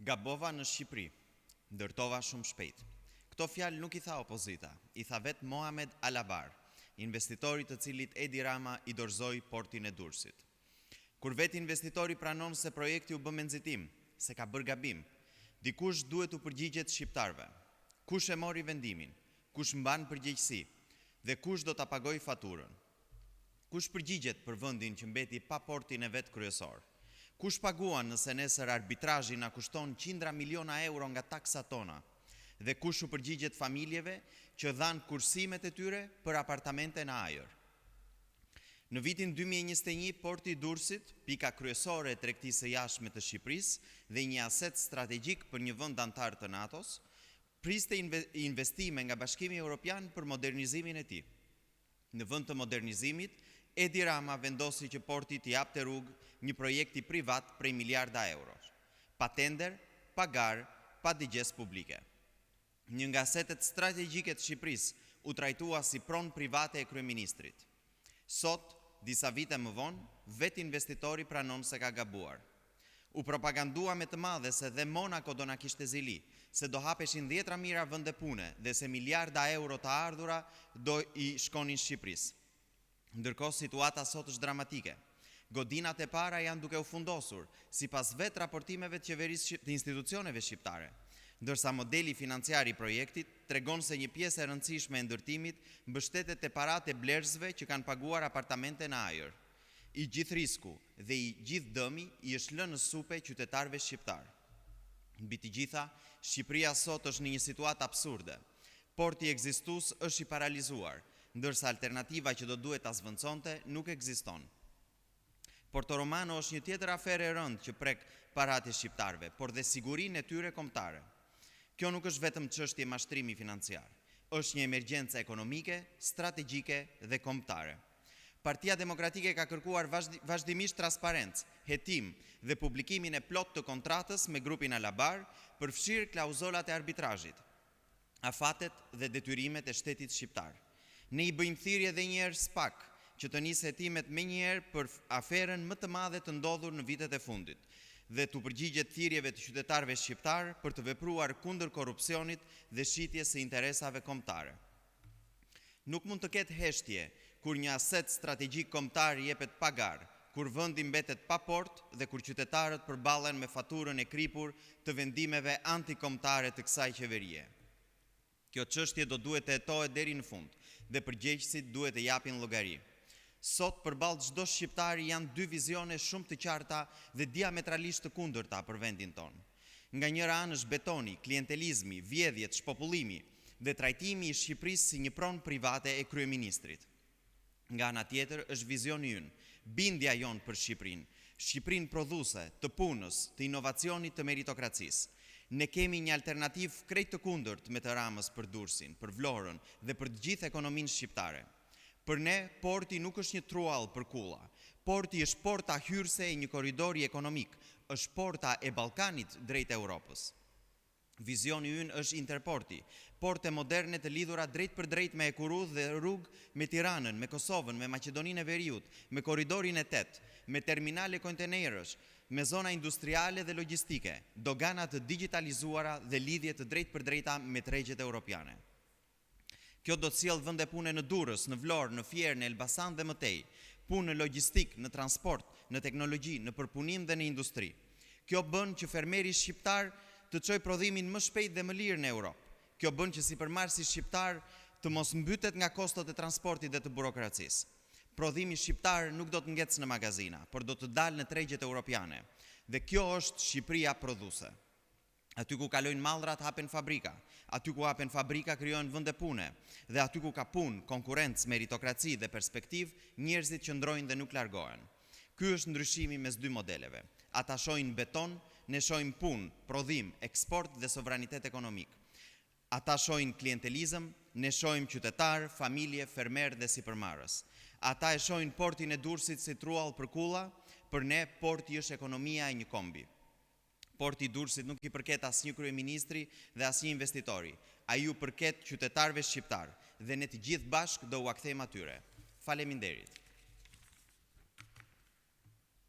Gabova në Shqipëri, ndërtova shumë shpejt. Këto fjalë nuk i tha opozita, i tha vetë Mohamed Alabar, investitori të cilit Edi Rama i dorëzoi portin e Durrësit. Kur vetë investitori pranon se projekti u bë me nxitim, se ka bërë gabim, dikush duhet u përgjigjet shqiptarëve. Kush e mori vendimin, kush mban përgjegjësi dhe kush do ta pagojë faturën? Kush përgjigjet për vendin që mbeti pa portin e vet kryesor? Kush paguan nëse nesër arbitrazhi na kushton qindra miliona euro nga taksat tona? Dhe kush u përgjigjet familjeve që dhanë kursimet e tyre për apartamente në ajër? Në vitin 2021, porti i Durrësit, pika kryesore e tregtisë së jashtme të Shqipërisë dhe një aset strategjik për një vend antar të NATO-s, priste investime nga Bashkimi Evropian për modernizimin e tij. Në vend të modernizimit, Edi Rama vendosi që porti t'i japte rrugë një projekti privat prej miliarda euro. Pa tender, pa garë, pa digjes publike. Një nga asetet strategjike të Shqipërisë u trajtua si pronë private e kryeministrit. Sot, disa vite më vonë, vetë investitori pranon se ka gabuar. U propagandua me të madhe se dhe Monaco do na kishte zili, se do hapeshin 10 mijëra vende pune dhe se miliarda euro të ardhura do i shkonin Shqipërisë. Ndërkohë situata sot është dramatike. Godinat e para janë duke u fundosur, sipas vetë raportimeve të qeverisë të institucioneve shqiptare, ndërsa modeli financiar i projektit tregon se një pjesë e rëndësishme e ndërtimit mbështetet te paratë e blerësve që kanë paguar apartamente në ajër. I gjithë risku dhe i gjithë dëmi i është lënë në supe qytetarëve shqiptar. Mbi të gjitha, Shqipëria sot është në një situatë absurde. Porti ekzistues është i paralizuar, ndërsa alternativa që do duhet ta zvendësonte nuk ekziston. Porto Romano është një tjetër aferë e rëndë që prek paratë e shqiptarëve, por dhe sigurinë e tyre kombëtare. Kjo nuk është vetëm çështje mashtrimi financiar, është një emergjencë ekonomike, strategjike dhe kombëtare. Partia Demokratike ka kërkuar vazhdimisht transparencë, hetim dhe publikimin e plot të kontratës me grupin Alabar, përfshirë klauzolat e arbitrazhit, afatet dhe detyrimet e shtetit shqiptar. Ne i bëjmë thirrje edhe një herë SPAK, që të nisë hetimet me njëherë për aferën më të madhe të ndodhur në vitet e fundit, dhe të përgjigjet thirrjeve të qytetarëve shqiptar për të vepruar kundër korrupsionit dhe shitjes së interesave kombëtare. Nuk mund të ketë heshtje kur një aset strategjik kombëtar jepet pa garë, kur vendi mbetet pa port dhe kur qytetarët përballen me faturën e kripur të vendimeve antikombëtare të kësaj qeverie. Kjo çështje do duhet të hetohet deri në fund dhe përgjegjësit duhet të japin llogari. Sot përballë çdo shqiptari janë dy vizione shumë të qarta dhe diametralisht të kundërta për vendin tonë. Nga njëra anë është betoni, klientelizmi, vjedhjet, shpopullimi dhe trajtimi i Shqipërisë si një pronë private e kryeministrit. Nga ana tjetër është vizioni ynë, bindja jonë për Shqipërinë, Shqipërinë prodhuese të punës, të inovacionit, të meritokracisë. Ne kemi një alternativë krejt të kundërt me të Ramës për Durrësin, për Vlorën dhe për të gjithë ekonominë shqiptare. Për ne, porti nuk është një truall për kulla. Porti është porta hyrëse e një korridori ekonomik, është porta e Ballkanit drejt Europës. Vizioni ynë është Interporti, porte moderne të lidhura drejt për drejt me Ekurudh dhe rrugë me Tiranën, me Kosovën, me Maqedoninë e Veriut, me korridorin e 8, me terminale kontenerësh, me zona industriale dhe logjistike, dogana të digitalizuara dhe lidhje të drejt për drejta me tregjet europiane. Kjo do të sjellë vende pune në Durrës, në Vlorë, në Fier, në Elbasan dhe mëtej, punë në logjistik, në transport, në teknologji, në përpunim dhe në industri. Kjo bën që fermeri shqiptar të çojë prodhimin më shpejt dhe më lirë në Europë. Kjo bën që sipërmarrësi shqiptar të mos mbytet nga kostot e transportit dhe të burokracisë. Prodhimi shqiptar nuk do të ngecë në magazina, por do të dalë në tregjet europiane. Dhe kjo është Shqipëria prodhuese. Aty ku kalojnë mallrat hapen fabrika, aty ku hapen fabrika krijohen vende pune, dhe aty ku ka punë, konkurrencë, meritokraci dhe perspektivë, njerëzit qëndrojnë dhe nuk largohen. Ky është ndryshimi mes dy modeleve. Ata shohin beton, ne shohim punë, prodhim, eksport dhe sovranitet ekonomik. Ata shohin klientelizëm, ne shohim qytetar, familje, fermer dhe sipërmarrës. Ata e shohin portin e Durrësit si truall për kulla, për ne porti është ekonomia e një kombi. Porti i Durrësit nuk i përket asnjë kryeministri dhe asnjë investitori. Ai u përket qytetarëve shqiptar dhe ne të gjithë bashkë do u akthejmë atyre. Faleminderit.